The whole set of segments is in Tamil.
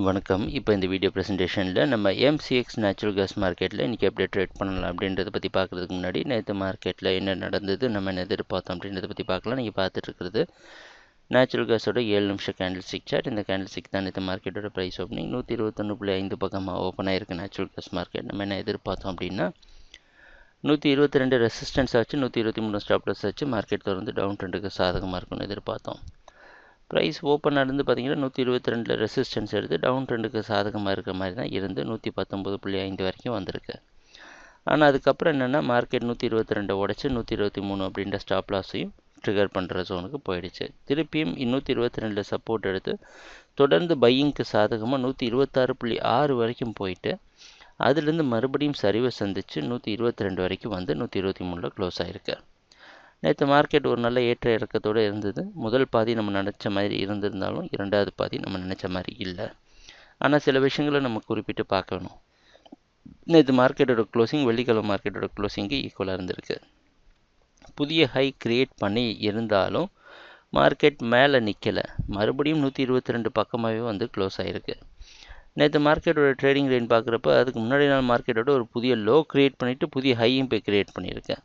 வணக்கம். இப்போ இந்த வீடியோ ப்ரெசன்டேஷனில் நம்ம எம்சிஎக்ஸ் நேச்சுரல் கேஸ் மார்க்கெட்டில் இன்றைக்கி எப்படி ட்ரேட் பண்ணலாம் அப்படின்றத பற்றி பார்க்குறதுக்கு முன்னாடி நேற்று மார்க்கெட்டில் என்ன நடந்தது, நம்ம என்ன எதிர்பார்த்தோம் அப்படின்றத பற்றி பார்க்கலாம். நீங்கள் பார்த்துட்டு இருக்கிறது நேச்சுரல் கேஸோட 7 நிமிஷம் கேண்டில் ஸ்டிக் சார்ட். இந்த கேண்டில் ஸ்டிக் தான் நேற்று மார்க்கெட்டோட ப்ரைஸ் ஓப்பனிங் 121.5 பக்கமாக ஓப்பன் ஆகிருக்கு நேச்சுரல் கேஸ் மார்க்கெட். நம்ம என்ன எதிர்பார்த்தோம் அப்படின்னா 122 ரெசிஸ்டன்ஸ் ஆச்சு, 123 ஸ்டாப் லாஸ் ஆச்சு. மார்க்கெட் தொடர்ந்து டவுன் ட்ரெண்டுக்கு சாதகமாக இருக்கும்னு எதிர்பார்த்தோம். ப்ரைஸ் ஓப்பன் நடந்து பார்த்தீங்கன்னா 122 ரெசிஸ்டன்ஸ் எடுத்து டவுன் ட்ரெண்டுக்கு சாதகமாக இருக்கிற மாதிரி தான் இருந்து 119.5 வரைக்கும் வந்திருக்கு. ஆனால் அதுக்கப்புறம் என்னென்னா மார்க்கெட் 122 உடச்சி 123 அப்படின்ற ஸ்டாப் லாஸையும் ட்ரிகர் பண்ணுற ஜோனுக்கு போயிடுச்சு. திருப்பியும் 122 சப்போர்ட் எடுத்து தொடர்ந்து பையிங்க்கு சாதகமாக 126.6 வரைக்கும் போயிட்டு அதுலேருந்து மறுபடியும் சரிவை சந்தித்து 122 வரைக்கும் வந்து 123 க்ளோஸ் ஆகிருக்கு. நேற்று மார்க்கெட் ஒரு நல்ல ஏற்ற இறக்கத்தோடு இருந்தது. முதல் பாதி நம்ம நினச்ச மாதிரி இருந்திருந்தாலும் இரண்டாவது பாதி நம்ம நினச்ச மாதிரி இல்லை. ஆனால் சில விஷயங்களை நம்ம குறிப்பிட்டு பார்க்கணும். நேற்று மார்க்கெட்டோட க்ளோசிங் வெள்ளிக்கிழமை மார்க்கெட்டோட க்ளோசிங்கு ஈக்குவலாக இருந்திருக்கு. புதிய ஹை கிரியேட் பண்ணி இருந்தாலும் மார்க்கெட் மேலே நிற்கலை, மறுபடியும் 122 பக்கமாகவே வந்து க்ளோஸ் ஆகிருக்கு. நேற்று மார்க்கெட்டோட ட்ரேடிங் ரேஞ்ச் பார்க்குறப்ப அதுக்கு முன்னாடி நாள் மார்க்கெட்டோட ஒரு புதிய லோ க்ரியேட் பண்ணிவிட்டு புதிய ஹையும் போய் க்ரியேட் பண்ணியிருக்கேன்.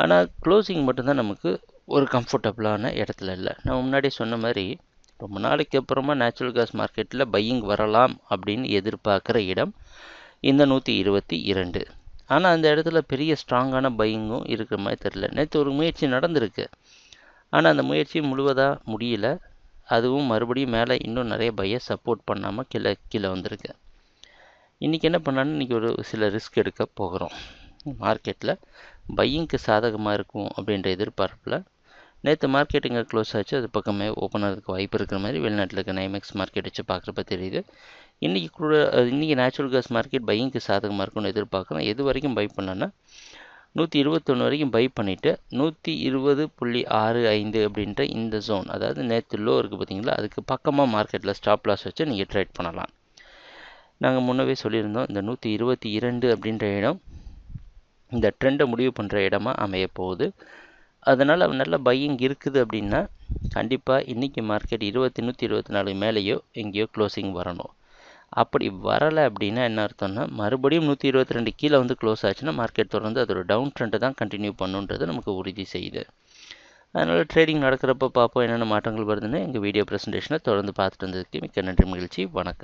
ஆனால் க்ளோசிங் மட்டும்தான் நமக்கு ஒரு கம்ஃபர்டபுளான இடத்துல இல்லை. நம்ம முன்னாடி சொன்ன மாதிரி ரொம்ப நாளைக்கு அப்புறமா நேச்சுரல் கேஸ் மார்க்கெட்டில் பையிங் வரலாம் அப்படின்னு எதிர்பார்க்குற இடம் இந்த 122. ஆனால் அந்த இடத்துல பெரிய ஸ்ட்ராங்கான பையிங்கும் இருக்கிற மாதிரி தெரில. நேற்று ஒரு முயற்சி நடந்திருக்கு, ஆனால் அந்த முயற்சி முழுவதாக முடியல. அதுவும் மறுபடியும் மேலே இன்னும் நிறைய பையை சப்போர்ட் பண்ணாமல் கீழே வந்திருக்கு. இன்றைக்கி என்ன பண்ணாலும் இன்றைக்கி ஒரு சில ரிஸ்க் எடுக்க போகிறோம். மார்க்கெட்டில் பையிங்க்கு சாதகமாக இருக்கும் அப்படின்ற எதிர்பார்ப்பில் நேற்று மார்க்கெட் இங்கே க்ளோஸ் ஆச்சு. அது பக்கமே ஓப்பன் ஆகிறதுக்கு வாய்ப்பு இருக்கிற மாதிரி வெளிநாட்டில் இருக்க நைமெக்ஸ் மார்க்கெட் வச்சு பார்க்குறப்ப தெரியுது. இன்றைக்கி நேச்சுரல் கேஸ் மார்க்கெட் பையிங்க்கு சாதகமாக இருக்கும்னு எதிர்பார்க்குறோம். எது வரைக்கும் பை பண்ணலான்னா 121 வரைக்கும் பை பண்ணிவிட்டு 120.65 அப்படின்ற இந்த ஜோன், அதாவது நேற்று லோ இருக்குது பார்த்தீங்களா, அதுக்கு பக்கமாக மார்க்கெட்டில் ஸ்டாப் லாஸ் வச்சு நீங்கள் ட்ரேட் பண்ணலாம். நாங்கள் முன்னவே சொல்லியிருந்தோம், இந்த 122 அப்படின்ற இடம் இந்த ட்ரெண்டை முடிவு பண்ணுற இடமா அமைய போகுது. அதனால் நல்ல பையிங் இருக்குது அப்படின்னா கண்டிப்பாக இன்றைக்கி மார்க்கெட் 124 மேலேயோ எங்கேயோ க்ளோசிங் வரணும். அப்படி வரலை அப்படின்னா என்ன அர்த்தம்னா மறுபடியும் 122 கீழே வந்து க்ளோஸ் ஆச்சுன்னா மார்க்கெட் தொடர்ந்து அதோட டவுன் ட்ரெண்டை தான் கண்டினியூ பண்ணுன்றது நமக்கு உறுதி செய்யுது. அதனால் ட்ரேடிங் நடக்கிறப்ப பார்ப்போம் என்னென்ன மாற்றங்கள் வருதுன்னு. எங்கள் வீடியோ ப்ரெசன்டேஷனை தொடர்ந்து பார்த்துட்டு வந்ததுக்கு மிக்க நன்றி, மகிழ்ச்சி, வணக்கம்.